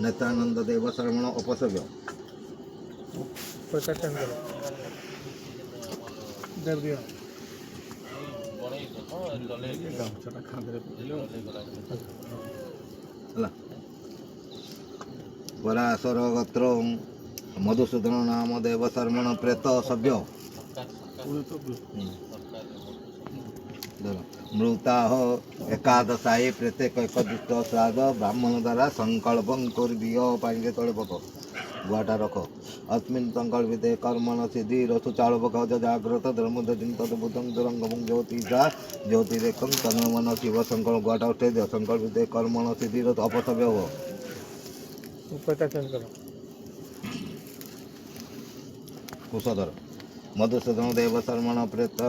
नेत्रानंद देव शरवण उपसव्य पराशर गोत्र मधुसूदन नाम देव शर्मण प्रेत सभ्य मृताह एकादशाई प्रत्येक एकदिष्ट श्राद्ध ब्राह्मण द्वारा संकल्प कर्दीय पानी तले पक गुआटा रख अस्मिन् संकल्पिते कर्मण सिद्धि रसु चाल पक जाग्रत धर्मदीन तदुतं दुरंगम ज्योतिषा ज्योतिरेकं तन्मन शिव संकल्प गुआटा उठे दियो संकल्पिते कर्मण सिद्धि रस अपसव्य हो कुशधर मधुसूदन देव शर्मण प्रेत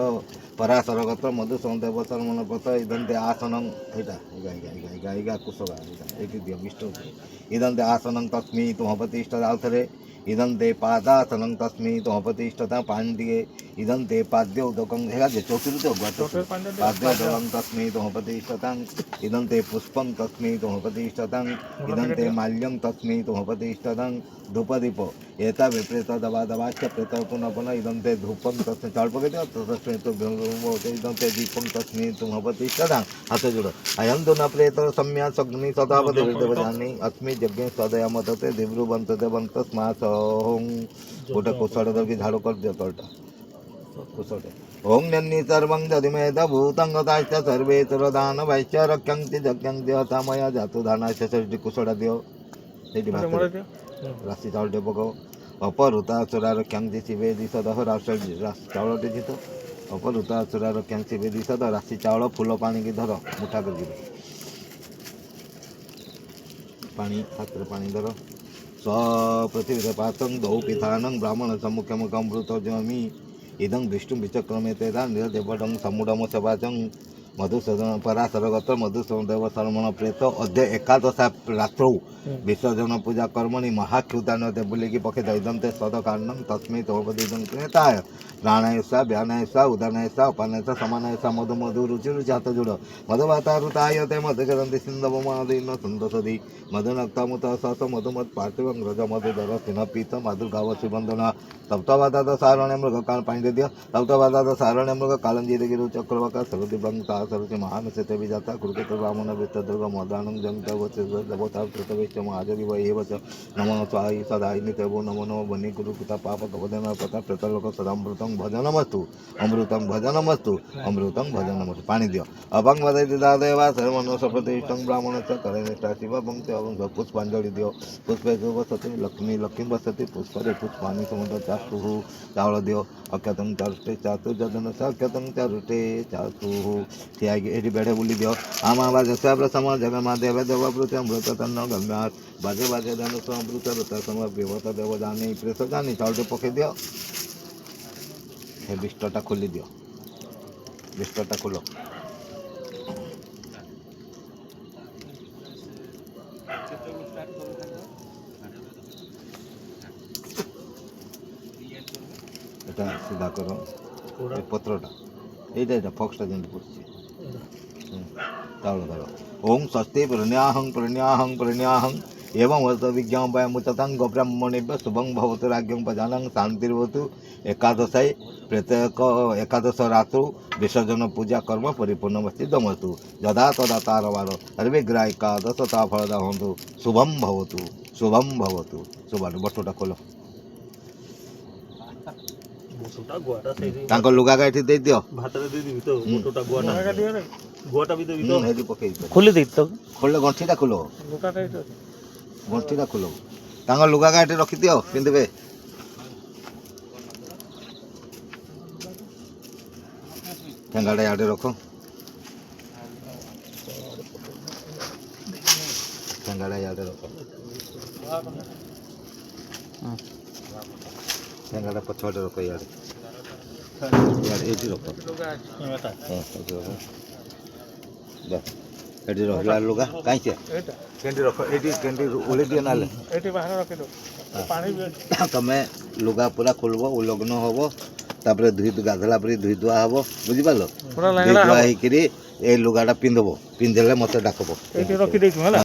पराशर गोत्र मधुसूदन देव शर्मण प्रेत इदंते आसनं इगा कुशगा एटी दियो विष्णु इदंते आसनं तस्मै तुमपतिष्ठ आउथरे इदंते पादासनं तस्मै तुमपतिष्ठता पांडिये इदंते पाद्य उदकं हेगा जे चतुर्थ पाद्य उदकं तस्मै तुमपतिष्ठतां इदंते पुष्पं तस्मै तुमपतिष्ठतां इदंते माल्यं तस्मै तुमपतिष्ठतां धूपदीप एता विप्रेत दवा दवाच प्रेत पुनः इदंते धूपं तस्मै चाल्पके तस्मै तो इदंते दीपं तस्मै तुमपतिष्ठतां हाथ जोड़ अयं तो न प्रेत सम्या सग्नि सदावते देवजानि अस्मि यज्ञे सदया मतते दिव्रुवन्तते वन्तस्मासों गोटे कुशल दर्गी झाड़ू कर दियो तलटा कुशल ओं नन्नी सर्वं दधिमेद भूतं गताश्च सर्वे तुरदान वैश्च रक्षन्ति जज्ञन्ति हतामया जातु दानाश्च सृष्टि कुशल दियो सेठी राशि चाउल टे पकाओ अपरुता चुरा रक्षन्ति शिवे दिशदह राशि चाउल टे जित अपरुता चुरा रक्षन्ति शिवे दिशद राशि चाउल फूल पानी की धर मुठा कर पानी हाथ पानी धर स पृथ्वी पातं दौ पितानं ब्राह्मण सम्मुखे मुखमृत जमी इदं विष्णु विचक्रमेते देवडं समुडम सवाचं मधुसूदन पराशर गोत्र मधुसूदन देव शर्मण प्रेत अद्य एकादशा रात्रौ विसर्जन पूजा कर्मणि महाक्षुदान बुलिकी पक्षे दैदंते सदकारणं तस्मै तोपदीदं क्रेताय प्राणायसा व्यानायसा उदानायसा अपानायसा समानायसा मधु मधु रुचि रुचि हाथ जोड़ मधुवातारुतायते मधुचरन्ति सिन्धवमादीन सुन्दसदी मधुनक्तमुत सस मधुमत् पार्थिवं रज मधुधर सिंहपीत माधुर्गावसी वन्दना सप्तवादाद सारण्य मृगकाल पाणी दे दियो सप्तवादाद सारण्य मृग कालंजी गिरु चक्रवका सरति बंता सरति महान सेते विजाता कुरुकेत ब्राह्मण वित्त दुर्ग मदानं जंता वचे देवता कृतवेच महाजरी वैवच नमो स्वाई सदाय नित्यवो नमो नमो बनि गुरु पिता पाप कवदन पता प्रतलोक सदामृतं भजनमस्तु अमृतं भजनमस्तु अमृतं भजनमस्तु पानी दियो अभंग वदति दादेवा सर्वनो सप्रतिष्ठं ब्राह्मणस्य करेनिष्ठा शिव पंक्ति अभंग पुष्पांजलि दियो पुष्पे वसति लक्ष्मी लक्ष्मी वसति पुष्परे पुष्पानि समुद्र चास्तु चावल दियो अख्यातं चारुटे चातु जदन सख्यातं चारुटे चातु थियागी एटी बैठे बुली दियो आमा बाजे सब सम जगमा देव देव अमृत अमृत तन्न गम्यात बाजे बाजे धन अमृत रत सम विभत देव जानी प्रेस जानी चावलटे पके दियो हे बिस्टटा खोली दियो बिस्टटा खोलो এটা সিধা করো এই পত্রটা এইটা ফক্সটা যেন পড়ছে তাহলে ধরো ওং স্বস্তি প্রণ্যাহং एवं वर्त विज्ञापय मुचतं गोब्राह्मणेभ्य शुभं भवतु राज्ञं प्रजानं शान्तिर्भवतु एकादशाय प्रत्येक एकादश रात्रौ विसर्जन पूजा कर्म परिपूर्णमस्ति दमस्तु यदा तदा तारवार हरिविग्रह एकादश ता फलदा हन्तु शुभं भवतु शुभं बटुटा खोलो तांको लुगा गाठी दे दियो भातरे दे दिबि तो बटुटा गुआटा गाठी रे गुआटा भी देबि तो हेदी पकेइ खोले दे तो खोले गंठीटा खोलो लुगाटा गंठीटा खोलो तांको लुगा गाठी रखि दियो पिंदबे ठेंगाड़ा याडे रखो ठेंगाड़ा याडे रखो ठेंगाड़ा पछवाड़े रखो याडे याडे एटी रखो एटी रख लाल लुगा काई छे केंडी रखो एटी केंडी ओले दियो नाले एटी बाहर रखि दो पानी तमे लुगा पूरा खोलबो ओ लग्न होबो तापरे धुई गाधला परी धुई धुआ हबो बुझि पालो पूरा लगड़ा हेकरी ए लुगाटा पिंदबो पिंदेले मते डाकबो एटी रखि देछु हला।